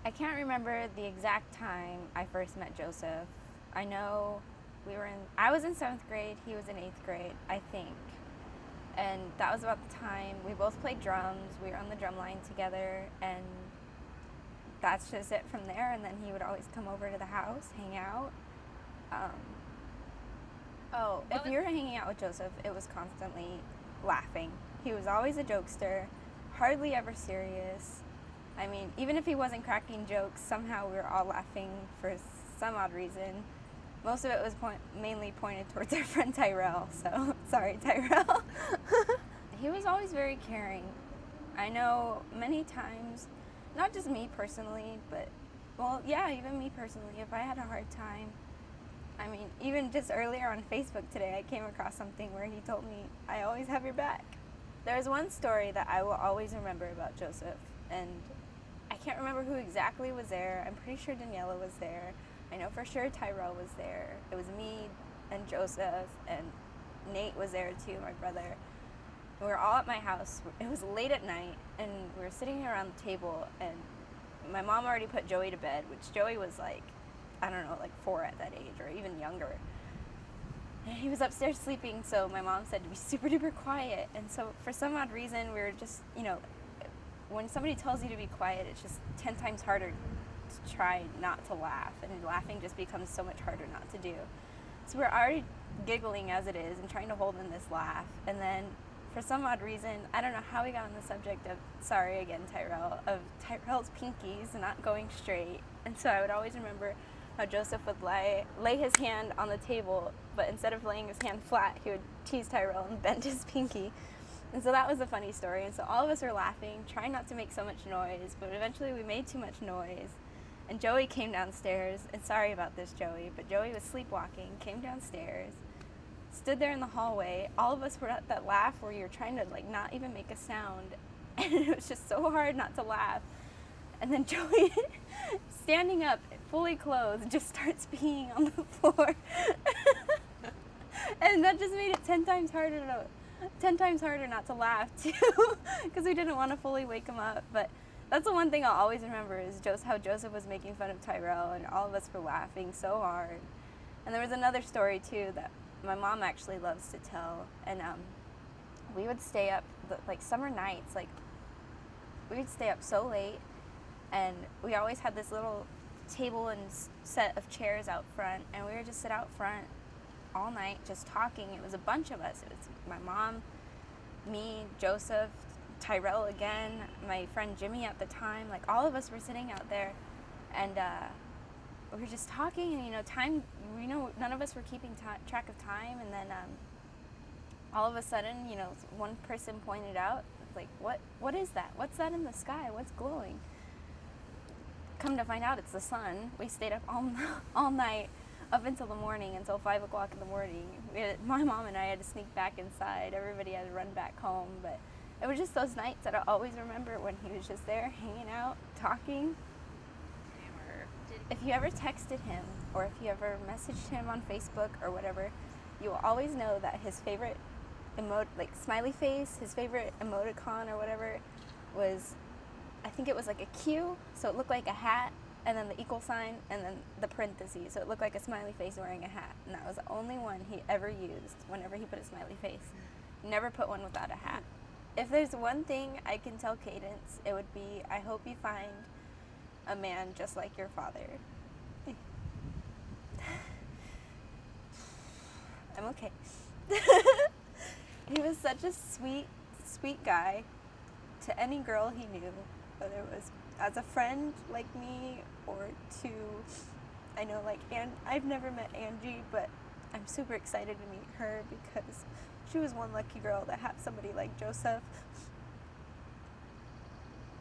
I can't remember the exact time I first met Joseph. I know I was in 7th grade, he was in 8th grade, I think. And that was about the time we both played drums. We were on the drum line together, and that's just it from there. And then he would always come over to the house, hang out. If you were hanging out with Joseph, it was constantly laughing. He was always a jokester, hardly ever serious. I mean, even if he wasn't cracking jokes, somehow we were all laughing for some odd reason. Most of it was mainly pointed towards our friend Tyrell, so sorry, Tyrell. He was always very caring. I know many times, not just me personally, but, even me personally, if I had a hard time, I mean, even just earlier on Facebook today, I came across something where he told me, "I always have your back." There's one story that I will always remember about Joseph, and I can't remember who exactly was there. I'm pretty sure Daniela was there. I know for sure Tyrell was there. It was me and Joseph, and Nate was there too, my brother. We were all at my house. It was late at night, and we were sitting around the table, and my mom already put Joey to bed, which Joey was like, I don't know, like 4 at that age, or even younger. And he was upstairs sleeping, so my mom said to be super duper quiet. And so for some odd reason, we were just, when somebody tells you to be quiet, it's just 10 times harder to try not to laugh, and laughing just becomes so much harder not to do. So we're already giggling as it is and trying to hold in this laugh, and then for some odd reason, I don't know how we got on the subject of, sorry again Tyrell, of Tyrell's pinkies not going straight. And so I would always remember how Joseph would lay his hand on the table, but instead of laying his hand flat, he would tease Tyrell and bend his pinky. And so that was a funny story. And so all of us were laughing, trying not to make so much noise, but eventually we made too much noise. And Joey came downstairs, and sorry about this, Joey, but Joey was sleepwalking, came downstairs, stood there in the hallway. All of us were at that laugh where you're trying to not even make a sound, and it was just so hard not to laugh. And then Joey, standing up, fully clothed, just starts peeing on the floor. And that just made it 10 times harder not to laugh too, because we didn't want to fully wake him up. But that's the one thing I'll always remember, is just how Joseph was making fun of Tyrell, and all of us were laughing so hard. And there was another story too that my mom actually loves to tell, and we would stay up summer nights, we would stay up so late, and we always had this little table and set of chairs out front, and we would just sit out front all night just talking. It was a bunch of us. It was my mom, me, Joseph, Tyrell again, my friend Jimmy at the time. All of us were sitting out there, and we were just talking, and time, none of us were keeping track of time. And then all of a sudden, one person pointed out, what is that? What's that in the sky? What's glowing? Come to find out, it's the sun. We stayed up all night, up until the morning, until 5 o'clock in the morning. My mom and I had to sneak back inside. Everybody had to run back home, but it was just those nights that I always remember, when he was just there hanging out, talking. If you ever texted him, or if you ever messaged him on Facebook or whatever, you will always know that his favorite smiley face, his favorite emoticon or whatever was, I think it was a Q, so it looked like a hat, and then the equal sign, and then the parentheses, so it looked like a smiley face wearing a hat. And that was the only one he ever used whenever he put a smiley face. Never put one without a hat. If there's one thing I can tell Kaydence, it would be, I hope you find a man just like your father. I'm okay. He was such a sweet, sweet guy to any girl he knew, whether it was as a friend like me, or to, I know I've never met Angie, but I'm super excited to meet her, because she was one lucky girl that had somebody like Joseph.